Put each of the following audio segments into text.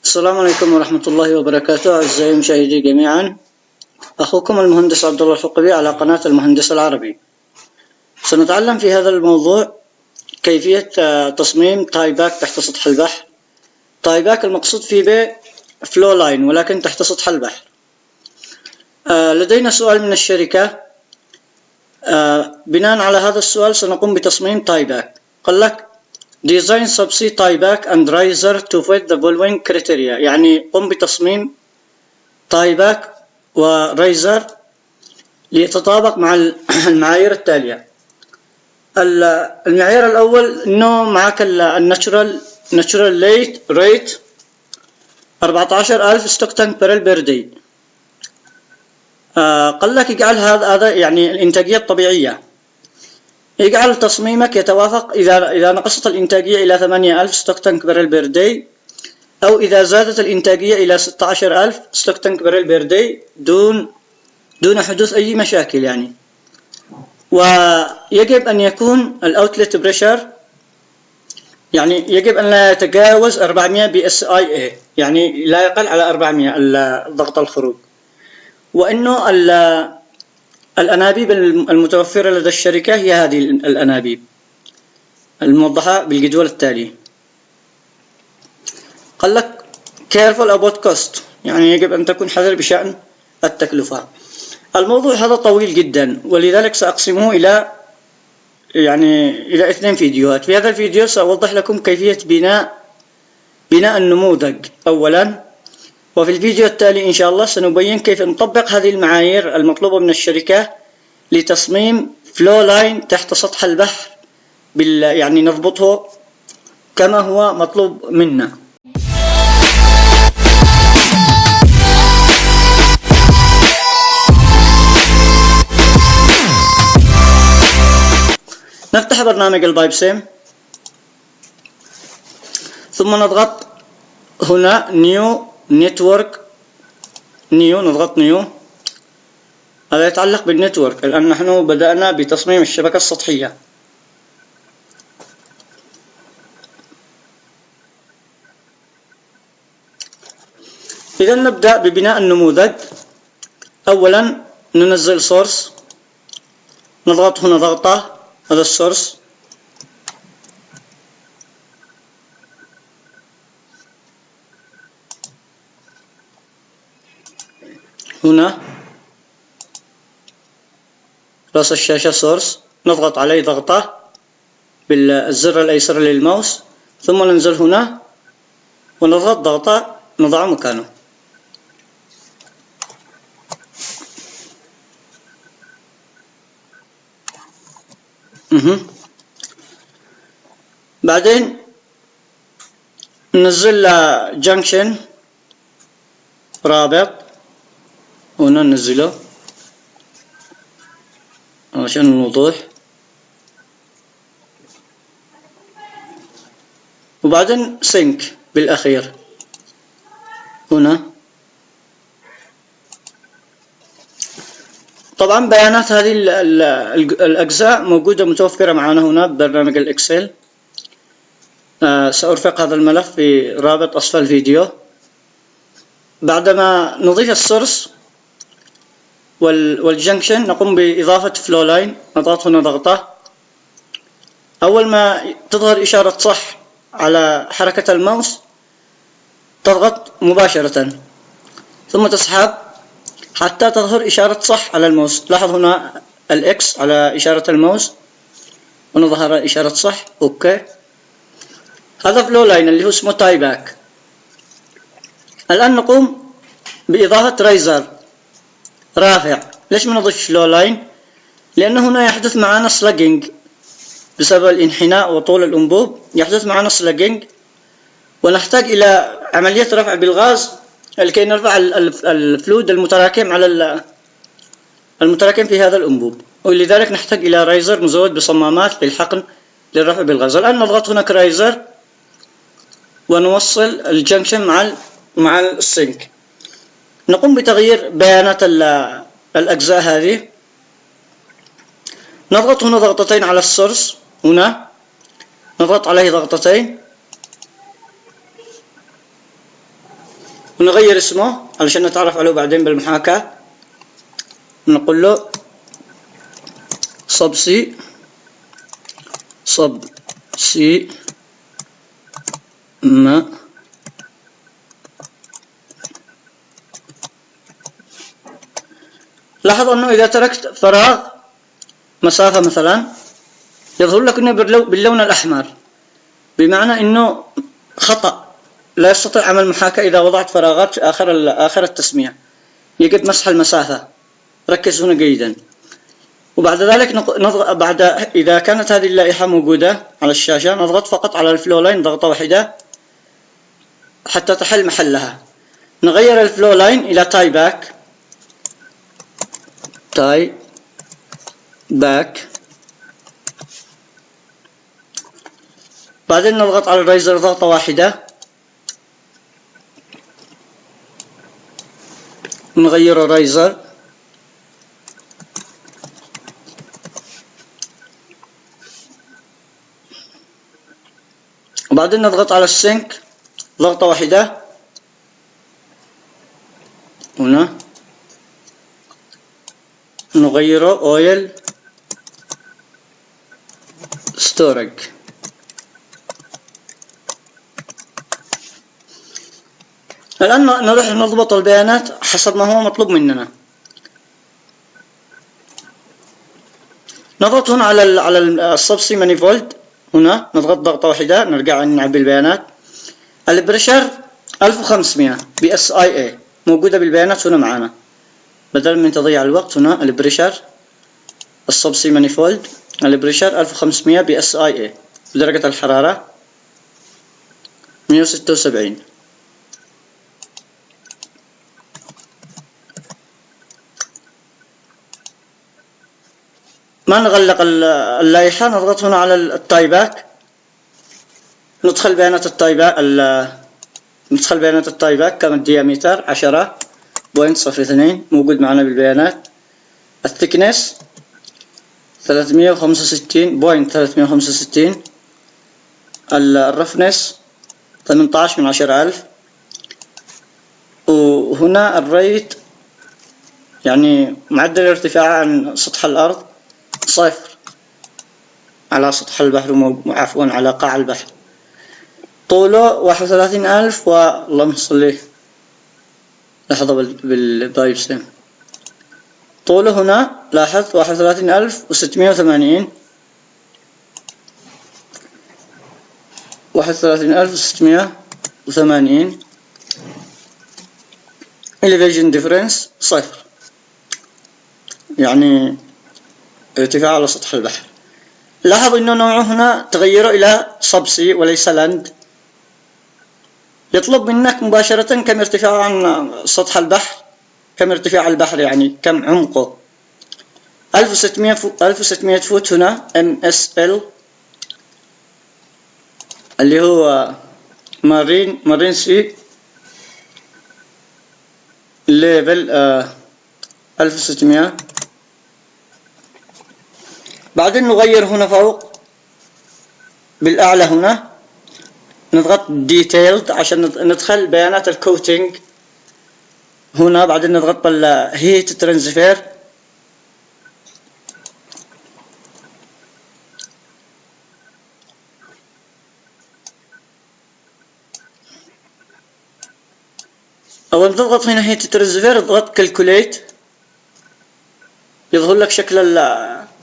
السلام عليكم ورحمة الله وبركاته. أعزائي المشاهدين جميعا، أخوكم المهندس عبد الله الحقبي على قناة المهندس العربي. سنتعلم في هذا الموضوع كيفية تصميم تاي باك تحت سطح البحر. تاي باك المقصود فيه به فلو لاين، ولكن تحت سطح البحر. لدينا سؤال من الشركة، بناء على هذا السؤال سنقوم بتصميم تاي باك. قال لك Design subsea tie back and riser to fit the following criteria، يعني قم بتصميم تاي باك ورايزر ليتطابق مع المعايير التالية. المعيار الأول إنه معك الناتشورال ريت 14,000 ستوك تانك بريل بير داي. قال لك اجعل هذا يعني الإنتاجية الطبيعية، يجعل تصميمك يتوافق إذا نقصت الإنتاجية إلى 8,000 ستوك تانك بريل بير داي، أو إذا زادت الإنتاجية إلى 16,000 ستوك تانك بريل بير داي دون حدوث أي مشاكل يعني. ويجب أن يكون الأوتلت بريشر، يعني يجب أن لا يتجاوز 400 PSIA، يعني لا يقل على 400 ضغط الخروج. وإنه الأنابيب المتوفرة لدى الشركة هي هذه الأنابيب الموضحة بالجدول التالي. قال لك careful about cost، يعني يجب أن تكون حذر بشأن التكلفة. الموضوع هذا طويل جدا، ولذلك سأقسمه إلى 2 فيديوهات. في هذا الفيديو سأوضح لكم كيفية بناء النموذج أولا، وفي الفيديو التالي إن شاء الله سنبين كيف نطبق هذه المعايير المطلوبة من الشركة لتصميم فلو لاين تحت سطح البحر، يعني نضبطه كما هو مطلوب منا. نفتح برنامج البايب سيم، ثم نضغط هنا نيو نتورك، نضغط نيو. هذا يتعلق بالنتورك، الآن نحن بدأنا بتصميم الشبكة السطحية. إذا نبدأ ببناء النموذج. أولا ننزل سورس، نضغط هنا ضغطة، هذا السورس. هنا رأس الشاشة سورس، نضغط عليه ضغطة بالزر الأيسر للماوس، ثم ننزل هنا ونضغط ضغطة نضعه مكانه. بعدين ننزل جنكشن رابط، هنا ننزله عشان الوضوح. وبعدين سينك بالأخير هنا. طبعا بيانات هذه الأجزاء موجودة متوفرة معنا هنا ببرنامج الإكسل. سأرفق هذا الملف في رابط أسفل الفيديو. بعدما نضيف السورس والجنكشن نقوم بإضافة فلو لاين، نضغط هنا ضغطة. أول ما تظهر إشارة صح على حركة الماوس تضغط مباشرة، ثم تسحب حتى تظهر إشارة صح على الماوس. لاحظ هنا الإكس على إشارة الماوس، هنا ظهر إشارة صح. أوكي، هذا فلو لاين اللي هو اسمه تاي باك. الآن نقوم بإضافة رايزر رافع. ليش ما نضيف فلو لاين؟ لأن هنا يحدث معنا سلاجنج بسبب الانحناء وطول الأنبوب، يحدث معنا سلاجنج، ونحتاج إلى عملية رفع بالغاز لكي نرفع الفلود المتراكم في هذا الأنبوب، ولذلك نحتاج إلى رايزر مزود بصمامات للحقن للرفع بالغاز. الآن نضغط هنا رايزر ونوصل الجنكشن مع السينك. نقوم بتغيير بيانات الأجزاء هذه. نضغط هنا ضغطتين على السورس، هنا نضغط عليه ضغطتين، ونغير اسمه علشان نتعرف عليه بعدين بالمحاكاة. نقول له صب سي ما لاحظ أنه إذا تركت فراغ مسافة مثلا يظهر لك أنه باللون الأحمر، بمعنى أنه خطأ، لا يستطيع عمل محاكاة إذا وضعت فراغات في آخر التسمية. يجب مسح المسافة، ركز هنا جيدا. وبعد ذلك إذا كانت هذه اللائحة موجودة على الشاشة نضغط فقط على الفلو لاين ضغطة واحدة حتى تحل محلها. نغير الفلو لاين إلى تاي باك. بعدين نضغط على الريزر ضغطة واحدة، نغير الريزر. وبعدين نضغط على السينك ضغطة واحدة هنا، نغيره اويل ستورج. الآن نروح نضبط البيانات حسب ما هو مطلوب مننا. نضغط هنا على السبسي مانيفولد، هنا نضغط ضغطة واحدة نرجع نعبي البيانات. البريشر 1500 BSIA موجودة بالبيانات هنا معنا، بدل من تضيع الوقت. هنا البريشر السبسي مانيفولد، البريشر 1500 BSIA، بدرجة الحرارة 176. ما نغلق اللائحة، نضغط هنا على التاي باك، ندخل بيانات التاي باك كم الديامتر 10.02 موجود معنا بالبيانات. الثيكنس 365.365. الرفنس 18 من 10,000. وهنا الريت يعني معدل الارتفاع عن سطح الأرض 0 على سطح البحر، عفوا على قاع البحر. طوله 31,000 واللهم صل لحظة بالبايب سيم. طوله هنا لاحظ 31,680 31,680. elevation difference 0، يعني ارتفاع على سطح البحر. لاحظ انه نوعه هنا تغيره الى سبسي وليس لاند. يطلب منك مباشرة كم ارتفاعه عن سطح البحر، كم ارتفاع البحر، يعني كم عمقه. 1600 فوت هنا MSL اللي هو مارين سي ليفل 1600. بعدين نغير هنا فوق بالأعلى، هنا نضغط detailed عشان ندخل بيانات الكوتينج هنا. بعدين نضغط على heat transfer. أول تضغط هنا heat transfer اضغط calculate، يظهر لك شكل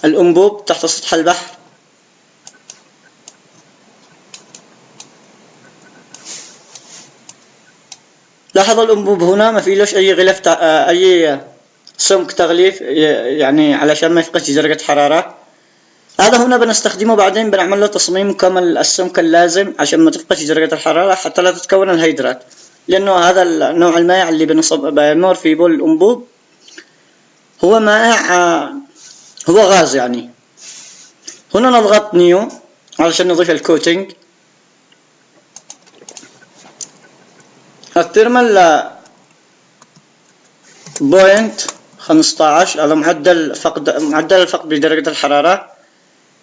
الأنبوب تحت سطح البحر. لاحظ الأنبوب هنا ما فيلوش أي غلاف أي سمك تغليف، يعني علشان ما يفقدش درجة حرارة. هذا هنا بنستخدمه بعدين، بنعمل له تصميم كامل السمك اللازم عشان ما تفقدش درجة الحرارة حتى لا تتكون الهيدرات، لأنه هذا النوع المائع اللي بنمر في بول الأنبوب هو مائع، هو غاز يعني. هنا نضغط نيو علشان نضيف الكوتينج. الترمال 0.15 على معدل الفقد بدرجة الحرارة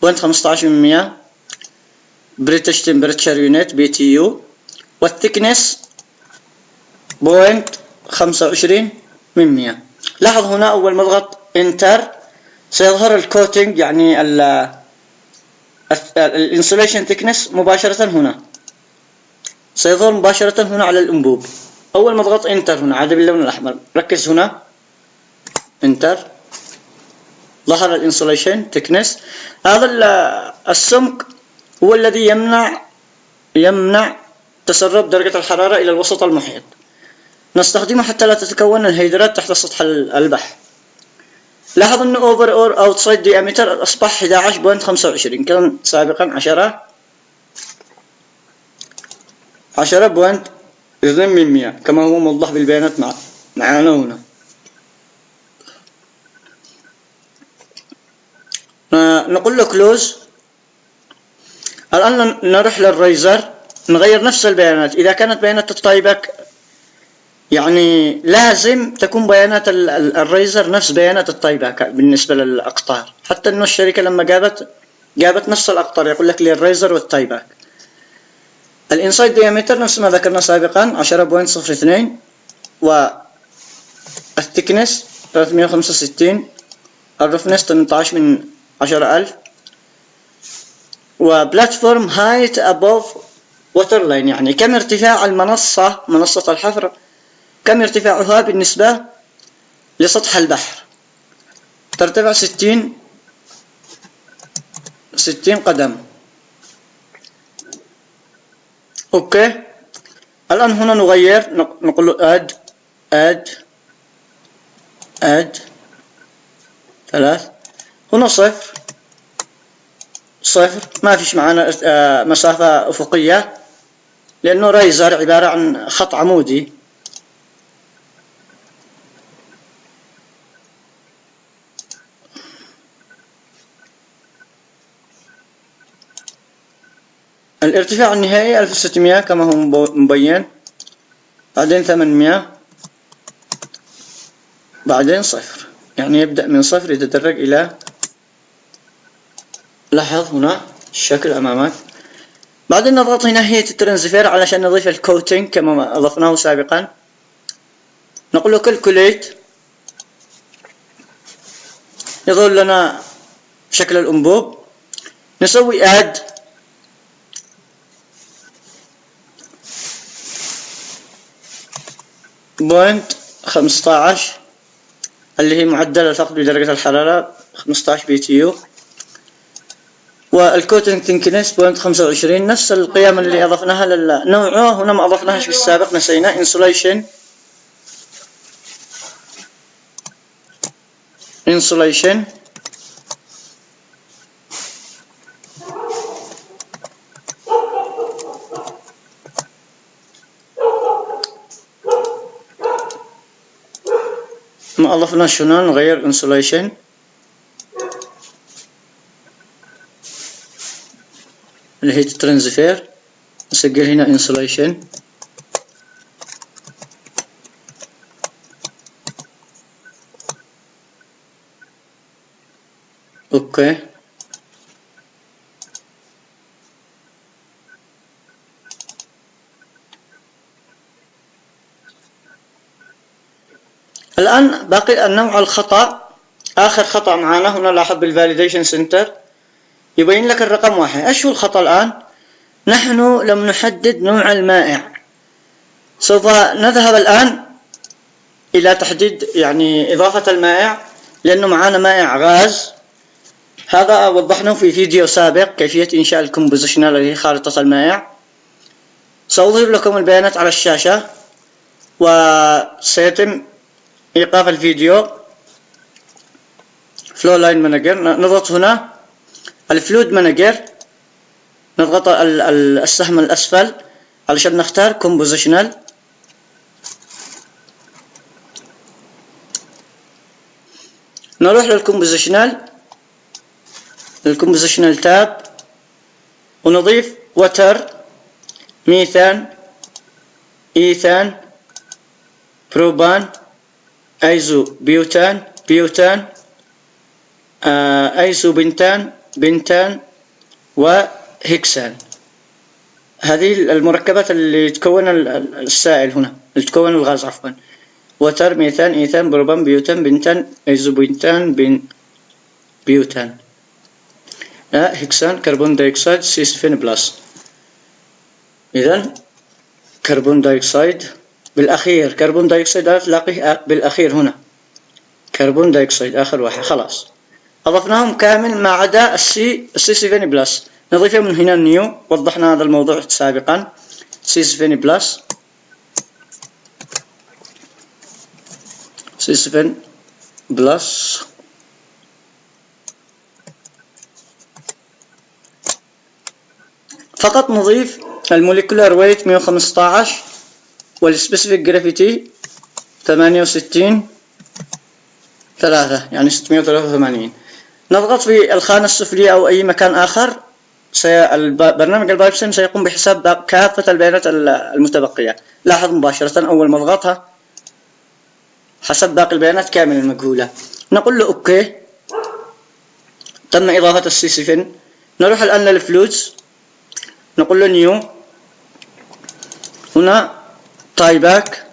0.15%. بريتش تمبرتشر يونت BTU. والثيكنس 0.25%. لاحظ هنا أول ما أضغط انتر سيظهر الكوتنج يعني الانسوليشن ثيكنس مباشرة هنا، سيظهر مباشرة هنا على الأنبوب. أول ما أضغط انتر هنا عاد باللون الأحمر، ركز هنا انتر، ظهر الانسوليشن ثيكنس. هذا السمك هو الذي يمنع تسرب درجة الحرارة إلى الوسط المحيط. نستخدمه حتى لا تتكون الهيدرات تحت سطح البحر. لاحظ أن over or outside diameter أصبح 11.25، كان سابقا 10.2 كما هو موضح بالبيانات معنا هنا. نقول له كلوز. الآن نروح للريزر نغير نفس البيانات. إذا كانت بيانات التاي باك يعني لازم تكون بيانات الريزر نفس بيانات التاي باك بالنسبة للأقطار، حتى إنه الشركة لما جابت نفس الأقطار يقول لك للريزر والتاي باك. الانسايد ديامتر نفس ما ذكرنا سابقا 10.02، والثيكنس 365، الرفنس 18 من 10,000، وبلاتفورم هايت above water line يعني كم ارتفاع منصة الحفر، كم ارتفاعها بالنسبة لسطح البحر. ترتفع 60 قدم. اوكي. الآن هنا نغير، نقول له add 3. هنا 0 ما فيش معنا مسافة أفقية لأنه ريزر عبارة عن خط عمودي. الارتفاع النهائي 1600 كما هو مبين، بعدين 800، بعدين 0، يعني يبدأ من 0 يتدرج إلى، لاحظ هنا الشكل أمامك. بعدين نضغط هنا هي الترانسفير علشان نضيف الكوتنج كما أضفناه سابقا. نقول له كالكوليت، يظهر لنا شكل الأنبوب. نسوي add 0.15 اللي هي معدل الفقد بدرجة الحرارة 15 BTU، والكوتنج ثيكنس 0.25 نفس القيم اللي أضفناها نوعه هنا ما أضفناهاش بالسابق، نسينا insulation ما أضفنا شنو، نغير insulation اللي هي ترانسفير، نسجل هنا insulation. اوكي. الآن باقي النوع الخطأ، آخر خطأ معنا هنا. لاحظ بالفاليديشن سنتر يبين لك الرقم 1. ايش هو الخطأ الآن؟ نحن لم نحدد نوع المائع. سوف نذهب الآن إلى تحديد يعني إضافة المائع، لأنه معنا مائع غاز. هذا وضحناه في فيديو سابق كيفية إنشاء الكومبوزيشنال اللي هي خارطة المائع. سأظهر لكم البيانات على الشاشة وسيتم إيقاف الفيديو. فلو لاين مانجر، نضغط هنا الفلويد مانجر، نضغط السهم الأسفل علشان نختار كومبوزيشنال. نروح للكومبوزيشنال تاب ونضيف وتر، ميثان، إيثان، بروبان، أيزو بيوتان، أيزو بنتان، وهكسان. هذه المركبات اللي تكون السائل هنا، اللي تكون الغاز عفوا، وتر، ميثان، إيثان، بروبان، بيوتان، بنتان، إيزوبنتان، بيوتان، هكسان، كربون دايوكسيد، C7 بلس. إذن كربون دايوكسيد بالأخير، كربون دايوكسيد تلاقيه بالأخير هنا، كربون دايوكسيد آخر واحد، خلاص أضفناهم كامل ما عدا C7 بلس، نضيفه من هنا نيو، وضحنا هذا الموضوع سابقا. C7 بلس، C7 بلس فقط نضيف الموليكولار ويت 115 والسبيسيفيك جرافيتي 68 3 يعني 683. نضغط في الخانة السفلية أو أي مكان آخر، برنامج البايبسيم سيقوم بحساب كافة البيانات المتبقية. لاحظ مباشرة أول ما اضغطها حسب باقي البيانات كامل المجهولة. نقول له أوكي، تم إضافة C7. نروح الآن للفلويدز، نقول له نيو، هنا تايباك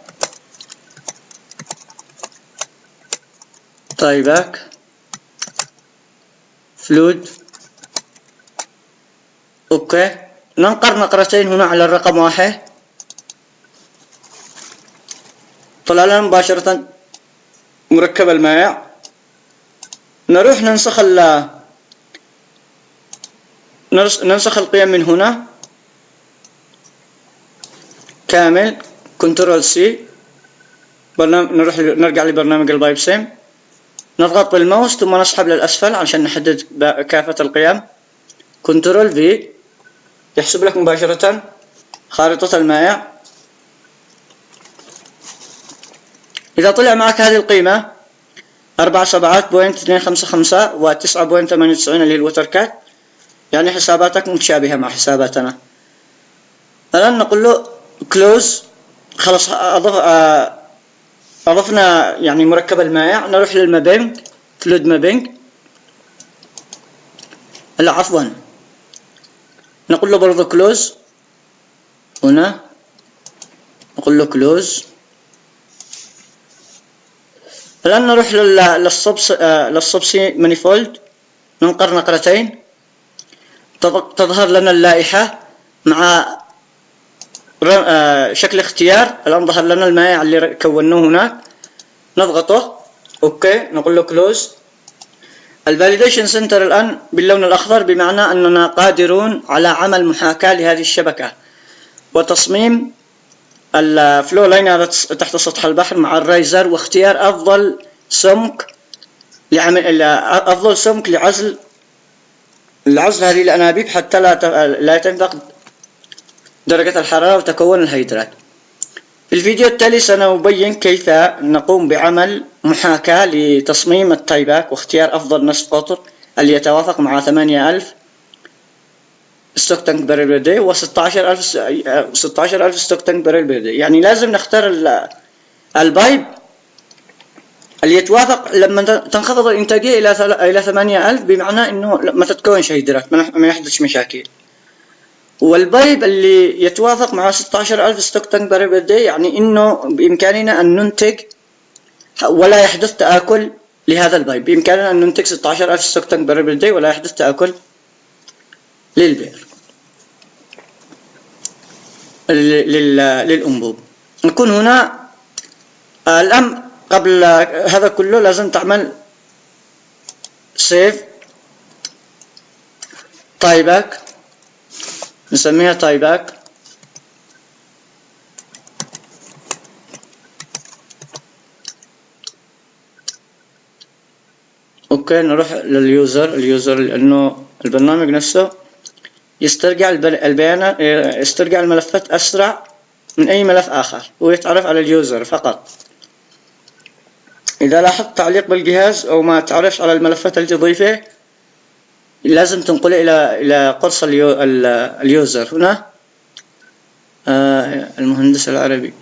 فلويد، اوكي. ننقر نقرتين هنا على الرقم 1، طلع لنا مباشرة مركب المائع. نروح ننسخ القيم من هنا كامل، كنترول سي، نرجع لبرنامج البايبسيم، نضغط بالماوس ثم نسحب للأسفل عشان نحدد كافة القيم، كنترول في، يحسب لك مباشرة خارطة المائع. إذا طلع معك هذه القيمة 47.255 و 9.98 اللي هي الوتر كات، يعني حساباتك متشابهة مع حساباتنا. الآن نقول له كلوز، خلاص أضفنا يعني مركب المائع. نروح للمابينج، فلويد مابينج، لا عفوا، نقول له برضو كلوز، هنا نقول له كلوز. الآن نروح للصبسي مانيفولد، ننقر نقرتين، تظهر لنا اللائحة مع شكل اختيار. الآن ظهر لنا المائع اللي كونوه هناك، نضغطه اوكي، نقول له كلوز. الفاليديشن سنتر الآن باللون الأخضر، بمعنى أننا قادرون على عمل محاكاة لهذه الشبكة وتصميم الفلو لاين هذا تحت سطح البحر مع الرايزر، واختيار أفضل سمك لعزل هذه الأنابيب حتى لا تنفق درجة الحرارة وتكون الهيدرات. في الفيديو التالي سنبين كيف نقوم بعمل محاكاة لتصميم التايباك واختيار أفضل نصف قطر اللي يتوافق مع 8000 ستوك تانك بريل بير داي و 16000 ستوك تانك بريل بير داي. يعني لازم نختار البايب اللي يتوافق لما تنخفض الإنتاجية إلى 8000، بمعنى إنه ما تتكونش هيدرات، ما يحدث مشاكل. والبايب اللي يتوافق مع 16000 ستوك تانك بريل بير داي، يعني إنه بإمكاننا أن ننتج ولا يحدث تآكل لهذا البايب، بإمكاننا أن ننتج 16000 ستوك تانك بريل بير داي ولا يحدث تآكل للبئر للأنبوب. نكون هنا الآن. قبل هذا كله لازم تعمل سيف تايباك، نسميها تايباك، اوكي. نروح لليوزر لأنه البرنامج نفسه يسترجع البيانات، يسترجع الملفات أسرع من أي ملف آخر، ويتعرف على اليوزر فقط. إذا لاحظت تعليق بالجهاز أو ما تعرفش على الملفات اللي تضيفه، لازم تنقله إلى قرص اليوزر. هنا المهندس العربي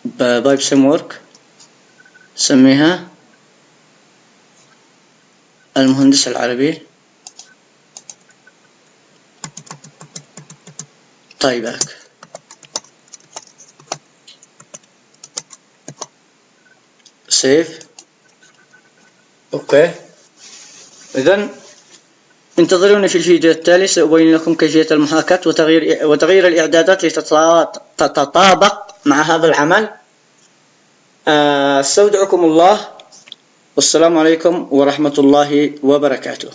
بايبسيم وورك، سميها المهندس العربي طيب سيف. اوكي، اذا انتظروني في الفيديو التالي، سأبين لكم كيفية المحاكاة وتغيير الإعدادات لتتطابق مع هذا العمل. استودعكم الله، والسلام عليكم ورحمة الله وبركاته.